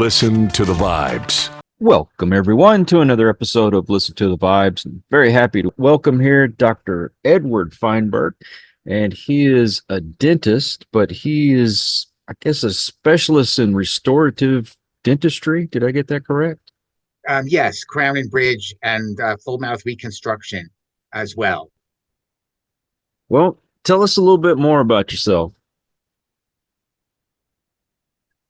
Listen to the Vibes. Welcome, everyone, to another episode of Listen to the Vibes. I'm very happy to welcome here Dr. Edward Feinberg, and he is a dentist, but he is, I guess, a specialist in restorative dentistry. Did I get that correct? Yes, crown and bridge and full mouth reconstruction as well. Well, tell us a little bit more about yourself.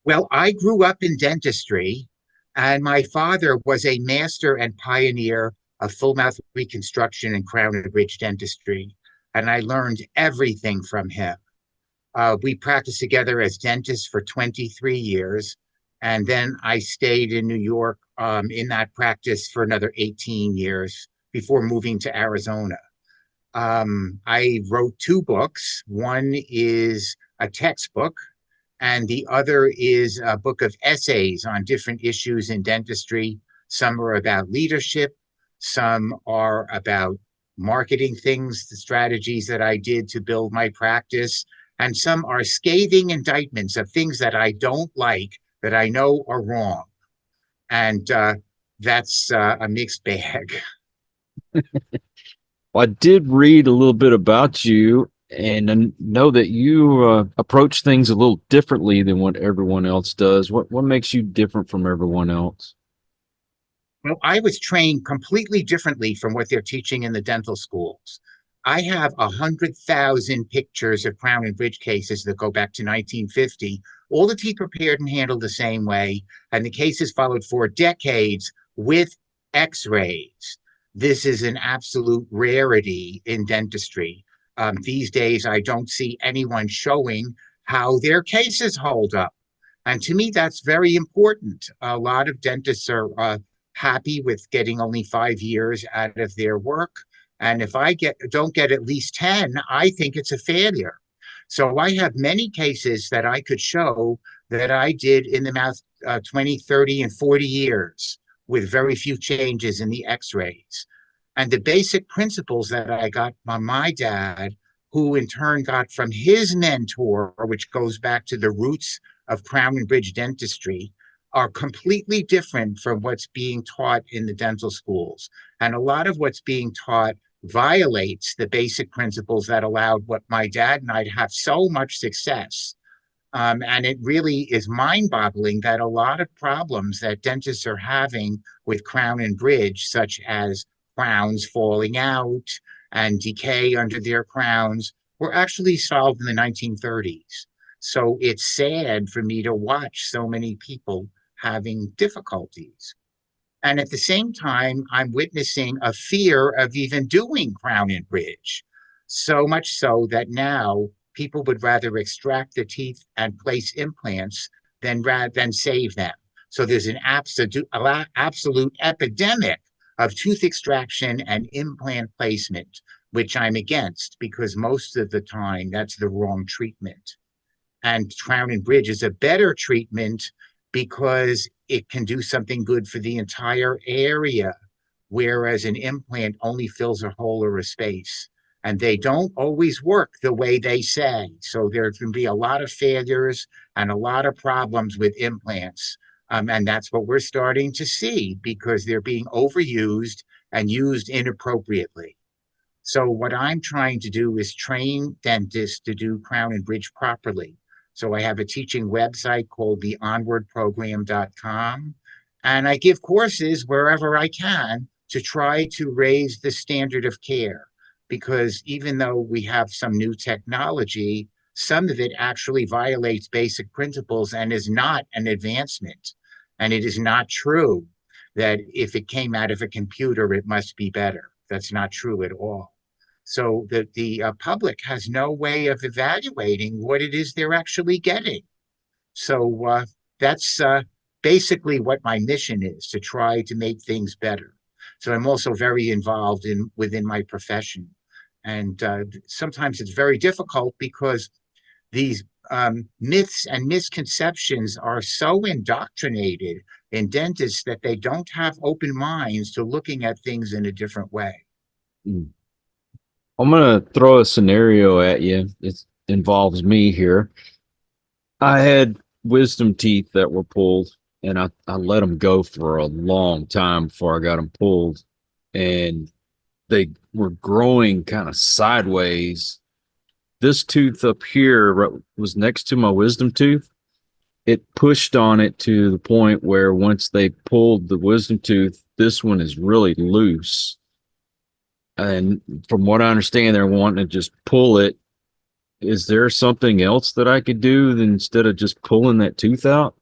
Well, I grew up in dentistry, and my father was a master and pioneer of full mouth reconstruction and crown and bridge dentistry, and I learned everything from him. We practiced together as dentists for 23 years, and then I stayed in New York in that practice for another 18 years before moving to Arizona. I wrote two books. One is a textbook, and the other is a book of essays on different issues in dentistry. Some are about leadership, some are about marketing things, the strategies that I did to build my practice, and some are scathing indictments of things that I don't like, that I know are wrong. And that's a mixed bag. Well, I did read a little bit about you, and I know that you approach things a little differently than what everyone else does. What makes you different from everyone else? Well, I was trained completely differently from what they're teaching in the dental schools. I have 100,000 pictures of crown and bridge cases that go back to 1950. All the teeth prepared and handled the same way, and the cases followed for decades with x-rays. This is an absolute rarity in dentistry. These days, I don't see anyone showing how their cases hold up. And to me, that's very important. A lot of dentists are happy with getting only 5 years out of their work. And if I don't get at least 10, I think it's a failure. So I have many cases that I could show that I did in the mouth 20, 30, and 40 years with very few changes in the x-rays. And the basic principles that I got from my dad, who in turn got from his mentor, which goes back to the roots of crown and bridge dentistry, are completely different from what's being taught in the dental schools. And a lot of what's being taught violates the basic principles that allowed what my dad and I to have so much success. And it really is mind-boggling that a lot of problems that dentists are having with crown and bridge, such as crowns falling out and decay under their crowns, were actually solved in the 1930s. So it's sad for me to watch so many people having difficulties. And at the same time, I'm witnessing a fear of even doing crown and bridge. So much so that now people would rather extract the teeth and place implants than save them. So there's an absolute epidemic of tooth extraction and implant placement, which I'm against, because most of the time that's the wrong treatment. And crown and bridge is a better treatment because it can do something good for the entire area, whereas an implant only fills a hole or a space. And they don't always work the way they say. So there can be a lot of failures and a lot of problems with implants. And that's what we're starting to see because they're being overused and used inappropriately. So what I'm trying to do is train dentists to do crown and bridge properly. So I have a teaching website called theonwardprogram.com, and I give courses wherever I can to try to raise the standard of care. Because even though we have some new technology, some of it actually violates basic principles and is not an advancement. And it is not true that if it came out of a computer, it must be better. That's not true at all. So the public has no way of evaluating what it is they're actually getting. So that's basically what my mission is, to try to make things better. So I'm also very involved within my profession. And sometimes it's very difficult because these myths and misconceptions are so indoctrinated in dentists that they don't have open minds to looking at things in a different way. I'm going to throw a scenario at you. It involves me here. I had wisdom teeth that were pulled and I let them go for a long time before I got them pulled, and they were growing kind of sideways. This tooth up here was next to my wisdom tooth. It pushed on it to the point where once they pulled the wisdom tooth, this one is really loose. And from what I understand, they're wanting to just pull it. Is there something else that I could do instead of just pulling that tooth out?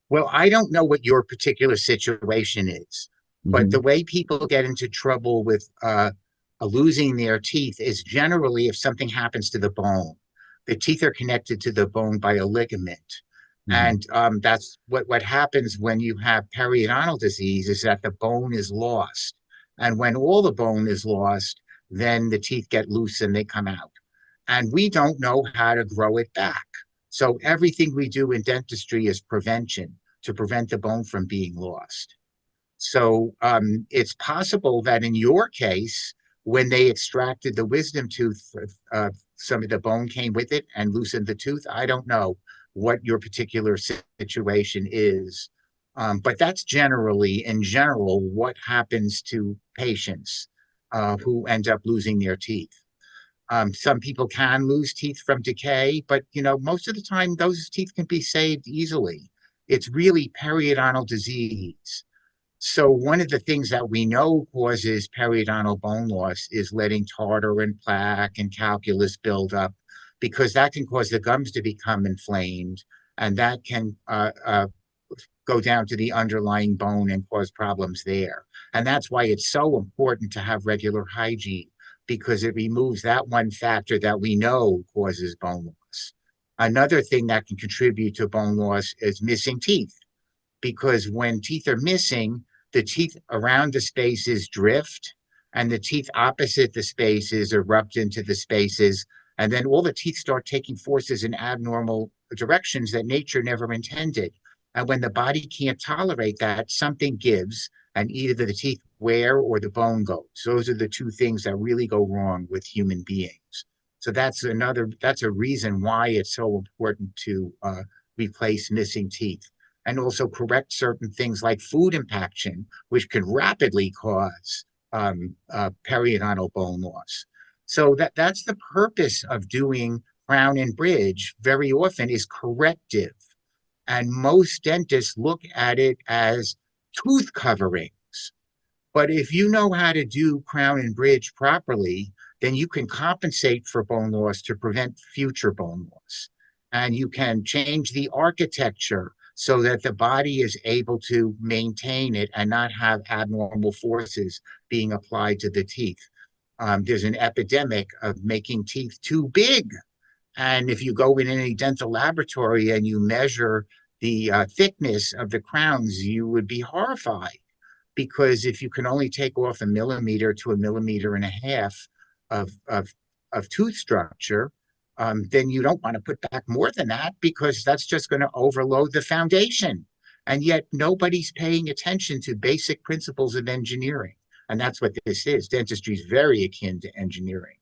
Well, I don't know what your particular situation is, but the Hmm. way people get into trouble with losing their teeth is generally if something happens to the bone. The teeth are connected to the bone by a ligament. Hmm. And that's what happens when you have periodontal disease is that the bone is lost. And when all the bone is lost, then the teeth get loose and they come out. And we don't know how to grow it back. So everything we do in dentistry is prevention to prevent the bone from being lost. So it's possible that in your case, when they extracted the wisdom tooth, some of the bone came with it and loosened the tooth. I don't know what your particular situation is, but that's generally, in general, what happens to patients who end up losing their teeth. Some people can lose teeth from decay, but most of the time those teeth can be saved easily. It's really periodontal disease. So one of the things that we know causes periodontal bone loss is letting tartar and plaque and calculus build up, because that can cause the gums to become inflamed, and that can go down to the underlying bone and cause problems there. And that's why it's so important to have regular hygiene, because it removes that one factor that we know causes bone loss. Another thing that can contribute to bone loss is missing teeth, because when teeth are missing, the teeth around the spaces drift, and the teeth opposite the spaces erupt into the spaces. And then all the teeth start taking forces in abnormal directions that nature never intended. And when the body can't tolerate that, something gives, and either the teeth wear or the bone goes. Those are the two things that really go wrong with human beings. So that's a reason why it's so important to replace missing teeth, and also correct certain things like food impaction, which can rapidly cause periodontal bone loss. So that's the purpose of doing crown and bridge very often, is corrective. And most dentists look at it as tooth coverings. But if you know how to do crown and bridge properly, then you can compensate for bone loss to prevent future bone loss. And you can change the architecture so that the body is able to maintain it and not have abnormal forces being applied to the teeth. There's an epidemic of making teeth too big. And if you go in any dental laboratory and you measure the thickness of the crowns, you would be horrified, because if you can only take off a millimeter to a millimeter and a half of tooth structure, then you don't want to put back more than that, because that's just going to overload the foundation. And yet nobody's paying attention to basic principles of engineering. And that's what this is. Dentistry is very akin to engineering.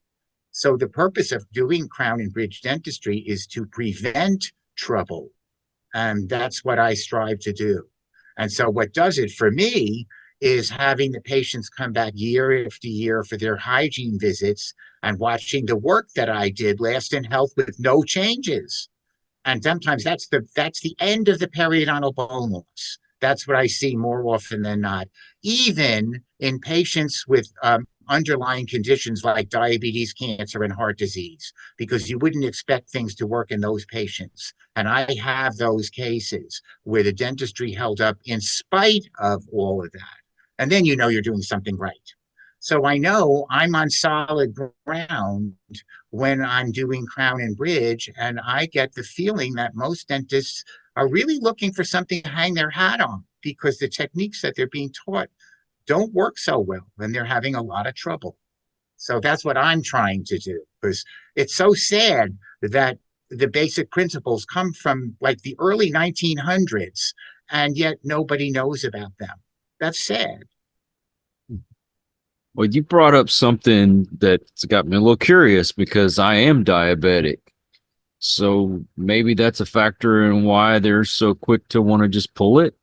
So the purpose of doing crown and bridge dentistry is to prevent trouble. And that's what I strive to do. And so what does it for me is having the patients come back year after year for their hygiene visits and watching the work that I did last in health with no changes. And sometimes that's the end of the periodontal bone loss. That's what I see more often than not, even in patients with underlying conditions like diabetes, cancer, and heart disease, because you wouldn't expect things to work in those patients. And I have those cases where the dentistry held up in spite of all of that. And then you know you're doing something right. So I know I'm on solid ground when I'm doing crown and bridge, and I get the feeling that most dentists are really looking for something to hang their hat on, because the techniques that they're being taught don't work so well and they're having a lot of trouble. So that's what I'm trying to do, because it's so sad that the basic principles come from like the early 1900s, and yet nobody knows about them. That's sad. Well, you brought up something that's got me a little curious because I am diabetic. So maybe that's a factor in why they're so quick to want to just pull it.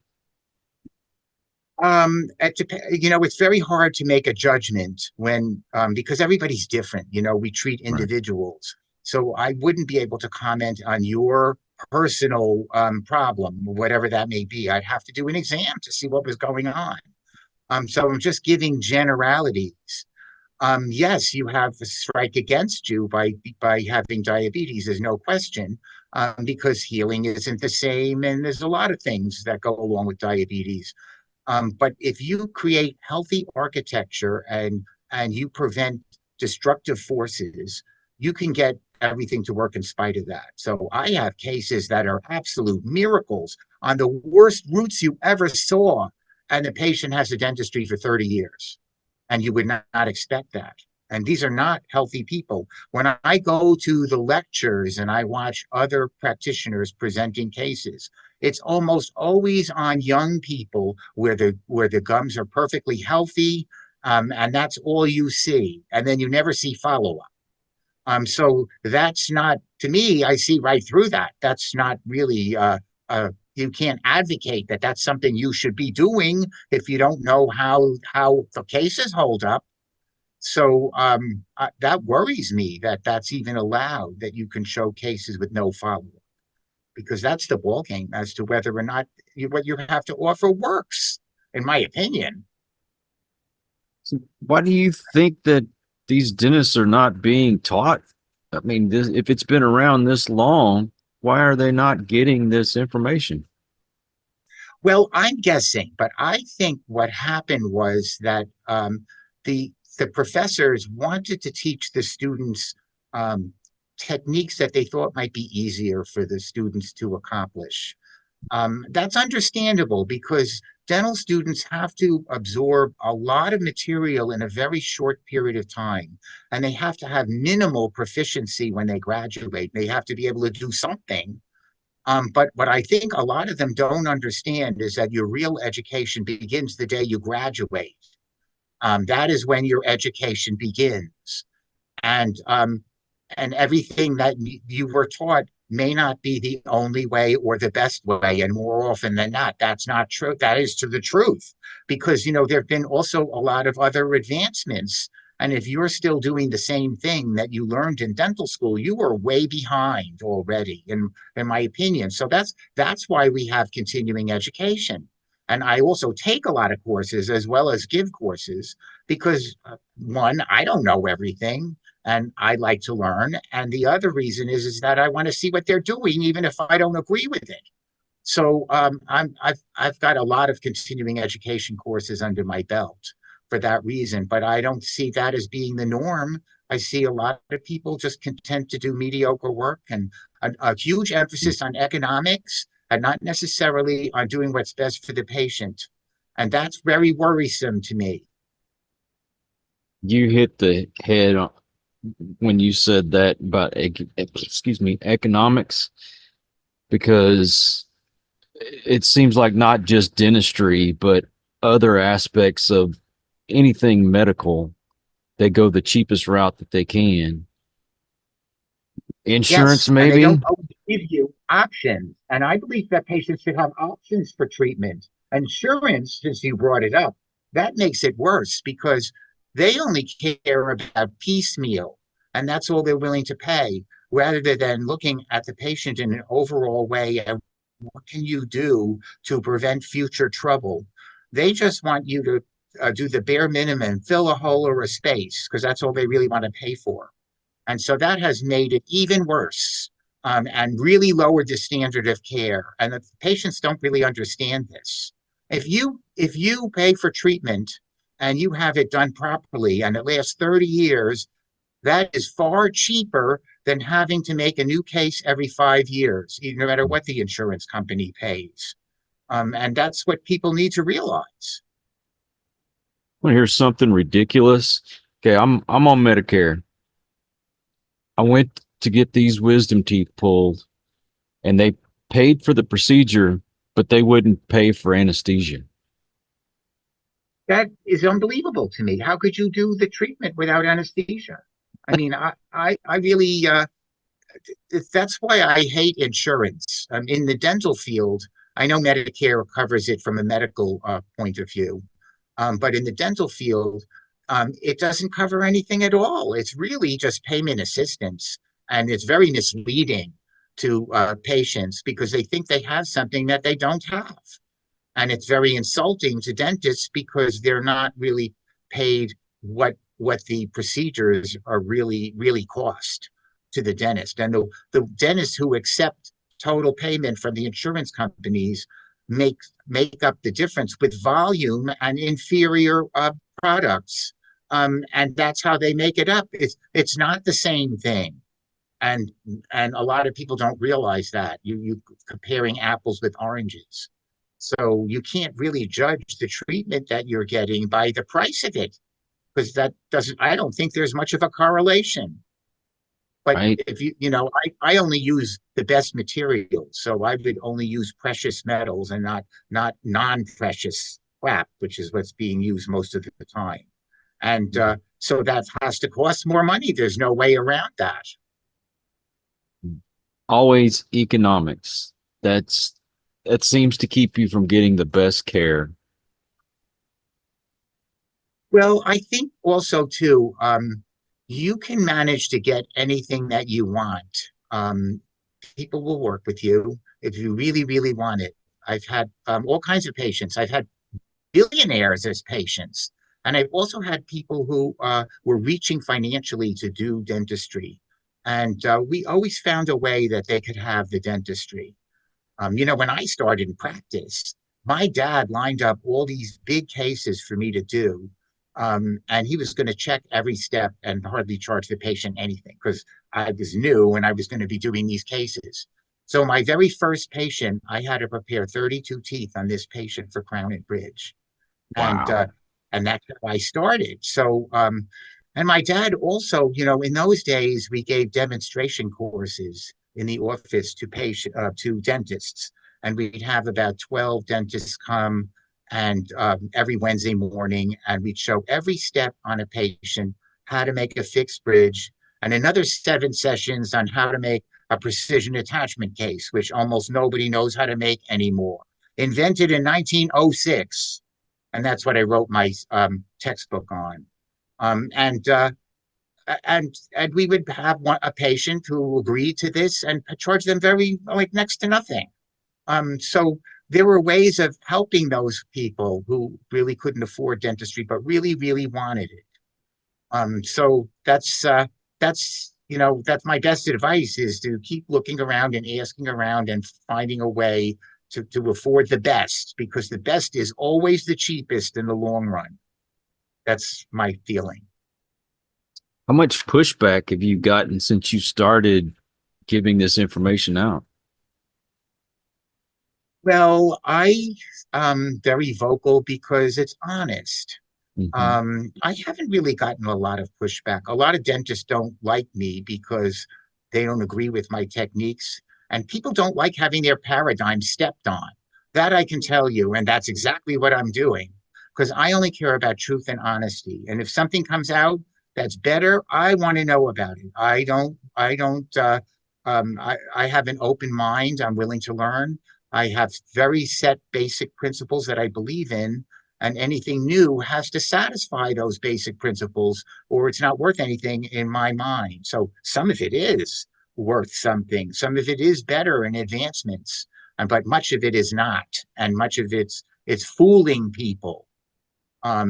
It's very hard to make a judgment when, because everybody's different. We treat Right. individuals. So I wouldn't be able to comment on your personal problem, whatever that may be. I'd have to do an exam to see what was going on. So I'm just giving generalities. Yes, you have a strike against you by having diabetes. There's no question, because healing isn't the same, and there's a lot of things that go along with diabetes. But if you create healthy architecture and you prevent destructive forces, you can get everything to work in spite of that. So I have cases that are absolute miracles on the worst roots you ever saw, and the patient has a dentistry for 30 years, and you would not expect that. And these are not healthy people. When I go to the lectures and I watch other practitioners presenting cases, it's almost always on young people where the gums are perfectly healthy, and that's all you see. And then you never see follow up. So that's not, to me, I see right through that. That's not really, you can't advocate that that's something you should be doing if you don't know how the cases hold up. So that worries me that that's even allowed, that you can show cases with no follow up, because that's the ball game as to whether or not what you have to offer works, in my opinion. So why do you think that these dentists are not being taught? I mean, if it's been around this long, why are they not getting this information? Well, I'm guessing, but I think what happened was that the professors wanted to teach the students um, techniques that they thought might be easier for the students to accomplish. That's understandable because dental students have to absorb a lot of material in a very short period of time, and they have to have minimal proficiency when they graduate. They have to be able to do something. But what I think a lot of them don't understand is that your real education begins the day you graduate. That is when your education begins. And and everything that you were taught may not be the only way or the best way, and more often than not that's not true. That is to the truth, because there have been also a lot of other advancements, and if you're still doing the same thing that you learned in dental school, you are way behind already, in my opinion. So that's why we have continuing education. And I also take a lot of courses as well as give courses, because one, I don't know everything, and I like to learn. And the other reason is that I want to see what they're doing, even if I don't agree with it. So I've got a lot of continuing education courses under my belt for that reason, but I don't see that as being the norm. I see a lot of people just content to do mediocre work, and a huge emphasis on economics and not necessarily on doing what's best for the patient. And that's very worrisome to me. You hit the head when you said that about, excuse me, economics, because it seems like not just dentistry, but other aspects of anything medical, they go the cheapest route that they can. Insurance, Yes, and they maybe. don't always give you options. And I believe that patients should have options for treatment. Insurance, since you brought it up, that makes it worse because they only care about piecemeal, and that's all they're willing to pay, rather than looking at the patient in an overall way and what can you do to prevent future trouble. They just want you to do the bare minimum, fill a hole or a space, because that's all they really want to pay for. And so that has made it even worse, and really lowered the standard of care. And the patients don't really understand this. If you pay for treatment and you have it done properly and it lasts 30 years, that is far cheaper than having to make a new case every 5 years, no matter what the insurance company pays. And that's what people need to realize. Want to hear something ridiculous? Okay, I'm on Medicare. I went to get these wisdom teeth pulled, and they paid for the procedure, but they wouldn't pay for anesthesia. That is unbelievable to me. How could you do the treatment without anesthesia? I mean, I really, That's why I hate insurance. In the dental field, I know Medicare covers it from a medical point of view, but in the dental field, it doesn't cover anything at all. It's really just payment assistance, and it's very misleading to patients because they think they have something that they don't have. And it's very insulting to dentists because they're not really paid what the procedures are really cost to the dentist. And the dentists who accept total payment from the insurance companies make up the difference with volume and inferior products. And that's how they make it up. It's not the same thing. And and a lot of people don't realize that you comparing apples with oranges. So you can't really judge the treatment that you're getting by the price of it, because that doesn't, I don't think there's much of a correlation. But Right. if I only use the best materials. So I would only use precious metals and not non-precious crap, which is what's being used most of the time. And so that has to cost more money. There's no way around that. Always economics. That seems to keep you from getting the best care. Well, I think also too, you can manage to get anything that you want. People will work with you if you really want it. I've had all kinds of patients. I've had billionaires as patients, and I've also had people who were reaching financially to do dentistry, and we always found a way that they could have the dentistry. When I started in practice, my dad lined up all these big cases for me to do. And he was going to check every step and hardly charge the patient anything because I was new and I was going to be doing these cases. So my very first patient, I had to prepare 32 teeth on this patient for crown and bridge. And Wow. and that's how I started. So and my dad also, in those days we gave demonstration courses in the office to dentists, and we'd have about 12 dentists come and every Wednesday morning, and we'd show every step on a patient, how to make a fixed bridge, and another 7 sessions on how to make a precision attachment case, which almost nobody knows how to make anymore. Invented in 1906, and that's what I wrote my textbook on. And and we would have a patient who agreed to this and charge them very like next to nothing. So there were ways of helping those people who really couldn't afford dentistry but really wanted it. So that's my best advice is to keep looking around and asking around and finding a way to afford the best, because the best is always the cheapest in the long run. That's my feeling. How much pushback have you gotten since you started giving this information out? Well, I very vocal because it's honest. Hmm. I haven't really gotten a lot of pushback. A lot of dentists don't like me because they don't agree with my techniques, and people don't like having their paradigm stepped on. That I can tell you, and that's exactly what I'm doing because I only care about truth and honesty. And if something comes out that's better, I want to know about it. I have an open mind. I'm willing to learn. I have very set basic principles that I believe in, and anything new has to satisfy those basic principles or it's not worth anything in my mind. So some of it is worth something, some of it is better in advancements, but much of it is not, and much of it's fooling people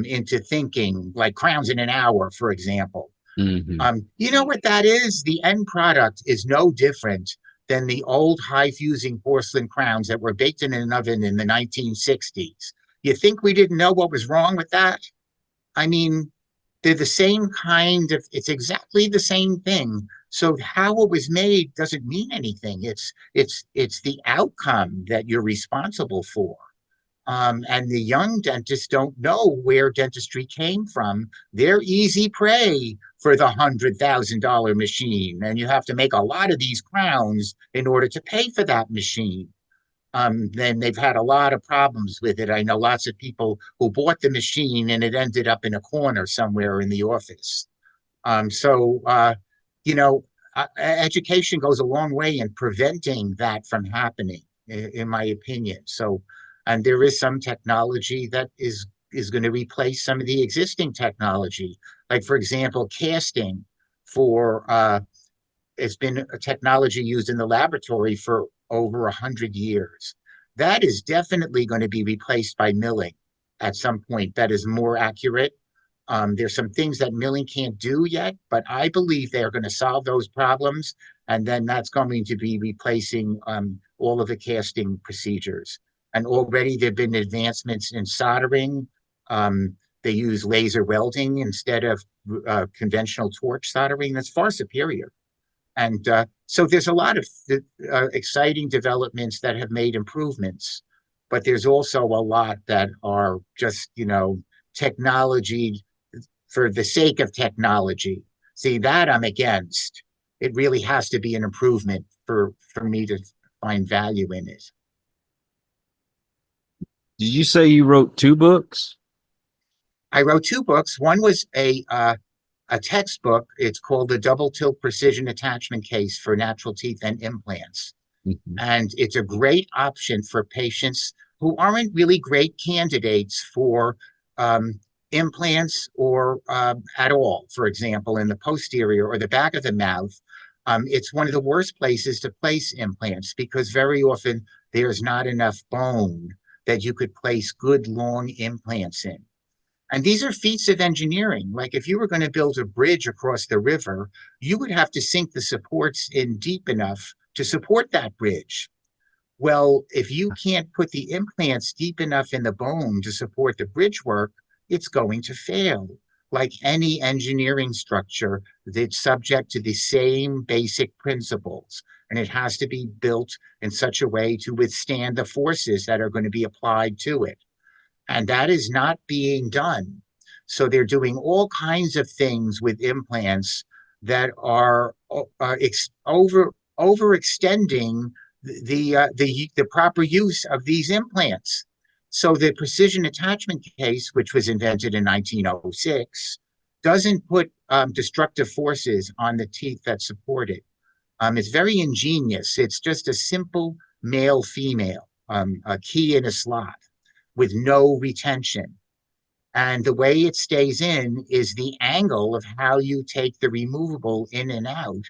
into thinking like crowns in an hour, for example. Hmm. You know what that is? The end product is no different than the old high fusing porcelain crowns that were baked in an oven in the 1960s. You think we didn't know what was wrong with that? I mean, they're the same kind of, it's exactly the same thing. So how it was made doesn't mean anything. It's the outcome that you're responsible for. And the young dentists don't know where dentistry came from. They're easy prey for the $100,000 machine, and you have to make a lot of these crowns in order to pay for that machine. Then they've had a lot of problems with it. I know lots of people who bought the machine and it ended up in a corner somewhere in the office. So, you know, education goes a long way in preventing that from happening, in my opinion. So, and there is some technology that is going to replace some of the existing technology. Like, for example, casting for it's been a technology used in the laboratory for over 100 years. That is definitely going to be replaced by milling at some point. That is more accurate. There's some things that milling can't do yet, but I believe they're going to solve those problems, and then that's going to be replacing all of the casting procedures. And already there have been advancements in soldering. They use laser welding instead of conventional torch soldering. That's far superior. And so there's a lot of exciting developments that have made improvements, but there's also a lot that are just, technology for the sake of technology. See, that I'm against. It really has to be an improvement for me to find value in it. Did you say you wrote 2 books? I wrote 2 books. One was a textbook. It's called The Double Tilt Precision Attachment Case for Natural Teeth and Implants. Mm-hmm. And it's a great option for patients who aren't really great candidates for implants or at all. For example, in the posterior or the back of the mouth, it's one of the worst places to place implants because very often there's not enough bone that you could place good long implants in. And these are feats of engineering. Like if you were going to build a bridge across the river, you would have to sink the supports in deep enough to support that bridge. Well, if you can't put the implants deep enough in the bone to support the bridge work, it's going to fail. Like any engineering structure, it's subject to the same basic principles. And it has to be built in such a way to withstand the forces that are going to be applied to it. And that is not being done. So they're doing all kinds of things with implants that are overextending the proper use of these implants. So the precision attachment case, which was invented in 1906, doesn't put destructive forces on the teeth that support it. It's very ingenious. It's just a simple male-female, a key in a slot with no retention. And the way it stays in is the angle of how you take the removable in and out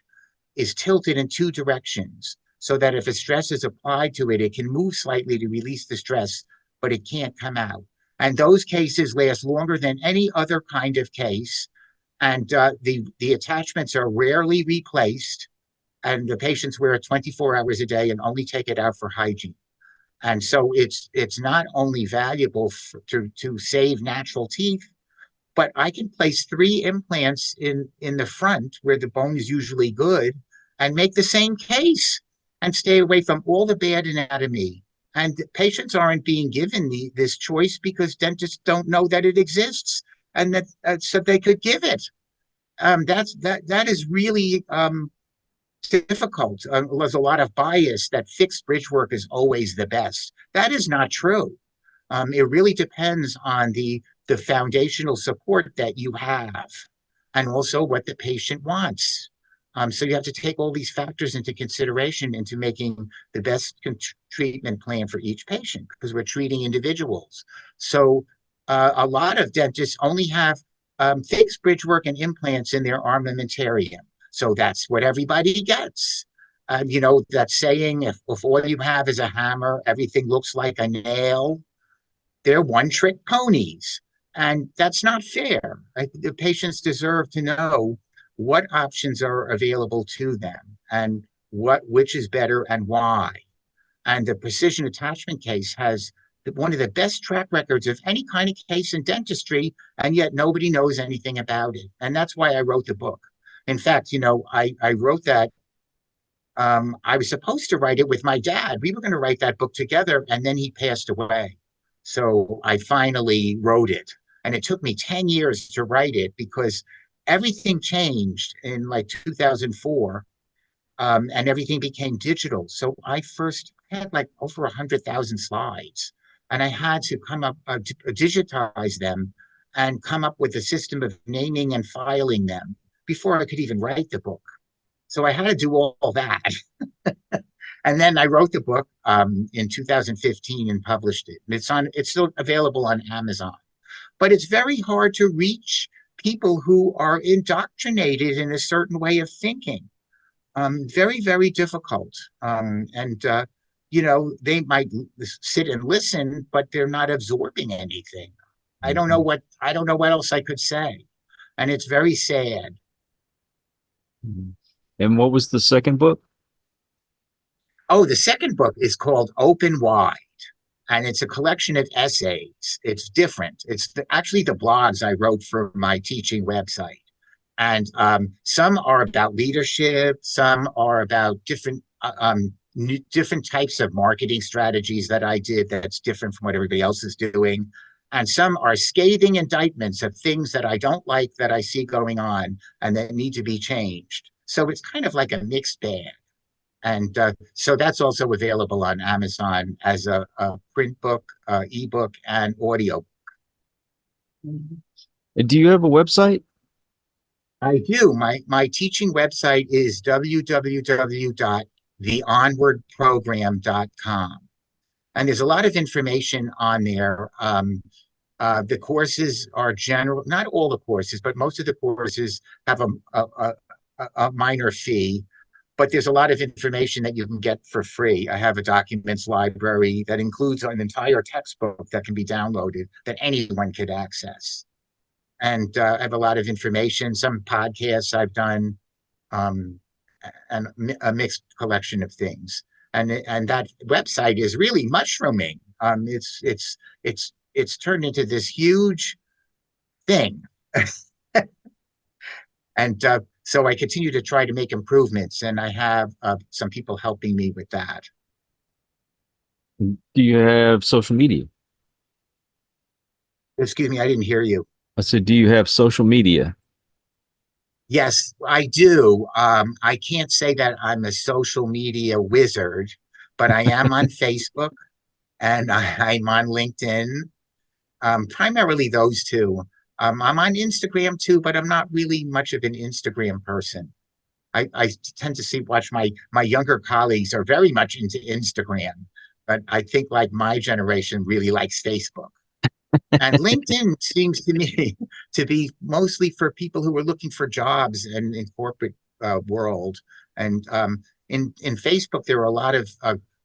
is tilted in 2 directions so that if a stress is applied to it, it can move slightly to release the stress, but it can't come out. And those cases last longer than any other kind of case. And the attachments are rarely replaced. And the patients wear it 24 hours a day and only take it out for hygiene. And so it's not only valuable to save natural teeth, but I can place 3 implants in the front where the bone is usually good and make the same case and stay away from all the bad anatomy. And patients aren't being given this choice because dentists don't know that it exists and that so they could give it. That is really difficult. There's a lot of bias that fixed bridge work is always the best. That is not true. It really depends on the foundational support that you have and also what the patient wants. So you have to take all these factors into consideration into making the best treatment plan for each patient because we're treating individuals. So a lot of dentists only have fixed bridge work and implants in their armamentarium. So that's what everybody gets. That saying, if all you have is a hammer, everything looks like a nail. They're one-trick ponies. And that's not fair. The patients deserve to know what options are available to them and which is better and why. And the precision attachment case has one of the best track records of any kind of case in dentistry, and yet nobody knows anything about it. And that's why I wrote the book. In fact, I wrote that. I was supposed to write it with my dad. We were going to write that book together, and then he passed away. So I finally wrote it. And it took me 10 years to write it because everything changed in like 2004, and everything became digital. So I first had like over 100,000 slides, and I had to come up, to digitize them and come up with a system of naming and filing them before I could even write the book. So I had to do all that. And then I wrote the book in 2015 and published it. It's still available on Amazon. But it's very hard to reach people who are indoctrinated in a certain way of thinking. Very, very difficult. They might sit and listen, but they're not absorbing anything. Mhm. I don't know what else I could say. And it's very sad. Mhm. And what was the second book? Oh, the second book is called Open Wide, and it's a collection of essays. It's different. Actually the blogs I wrote for my teaching website. And some are about leadership, some are about different types of marketing strategies that I did that's different from what everybody else is doing. And some are scathing indictments of things that I don't like that I see going on and that need to be changed. So it's kind of like a mixed bag. And so that's also available on Amazon as a print book, ebook, and audio. And do you have a website? I do. My teaching website is www.theonwardprogram.com. And there's a lot of information on there. The courses are general, not all the courses, but most of the courses have a minor fee. But there's a lot of information that you can get for free. I have a documents library that includes an entire textbook that can be downloaded that anyone could access. And I have a lot of information, some podcasts I've done, um, and a mixed collection of things. And that website is really mushrooming. It's turned into this huge thing, and so I continue to try to make improvements, and I have some people helping me with that. Do you have social media? Excuse me, I didn't hear you. I said, do you have social media? Yes, I do. I can't say that I'm a social media wizard, but I am on Facebook and I'm on LinkedIn. Primarily those two. I'm on Instagram too, but I'm not really much of an Instagram person. I tend to watch my younger colleagues are very much into Instagram, but I think like my generation really likes Facebook. And LinkedIn seems to me to be mostly for people who are looking for jobs in corporate world. And in Facebook, there are a lot of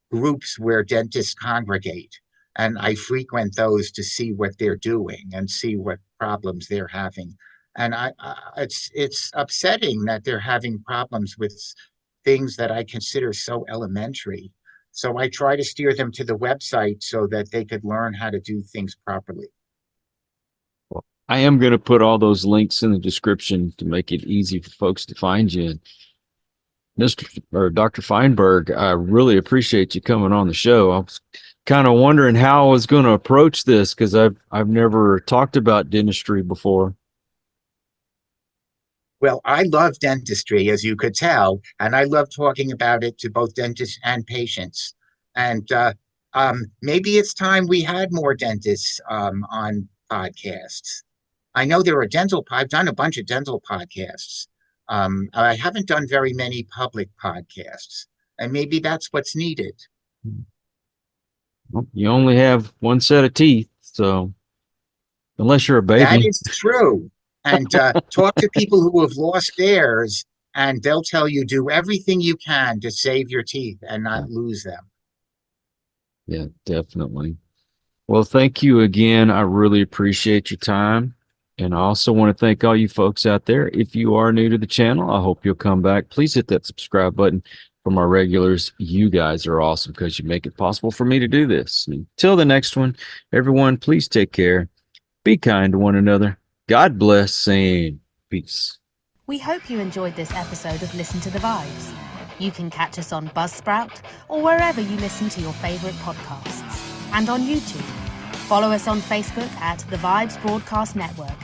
groups where dentists congregate, and I frequent those to see what they're doing and see what problems they're having. And it's upsetting that they're having problems with things that I consider so elementary. So I try to steer them to the website so that they could learn how to do things properly. Well, I am going to put all those links in the description to make it easy for folks to find you. And Mr. or Dr. Feinberg, I really appreciate you coming on the show. I was kind of wondering how I was going to approach this because I've never talked about dentistry before. Well, I love dentistry, as you could tell, and I love talking about it to both dentists and patients. And maybe it's time we had more dentists on podcasts. I know there are I've done a bunch of dental podcasts. I haven't done very many public podcasts, and maybe that's what's needed. Well, you only have one set of teeth, so unless you're a That baby. is true. And talk to people who have lost theirs, and they'll tell you do everything you can to save your teeth and not lose them. Yeah, definitely. Well, thank you again. I really appreciate your time. And I also want to thank all you folks out there. If you are new to the channel, I hope you'll come back. Please hit that subscribe button. For my regulars, you guys are awesome because you make it possible for me to do this. Until the next one, everyone, please take care. Be kind to one another. God bless and peace. We hope you enjoyed this episode of Listen to the Vibes. You can catch us on Buzzsprout or wherever you listen to your favorite podcasts, and on YouTube. Follow us on Facebook at The Vibes Broadcast Network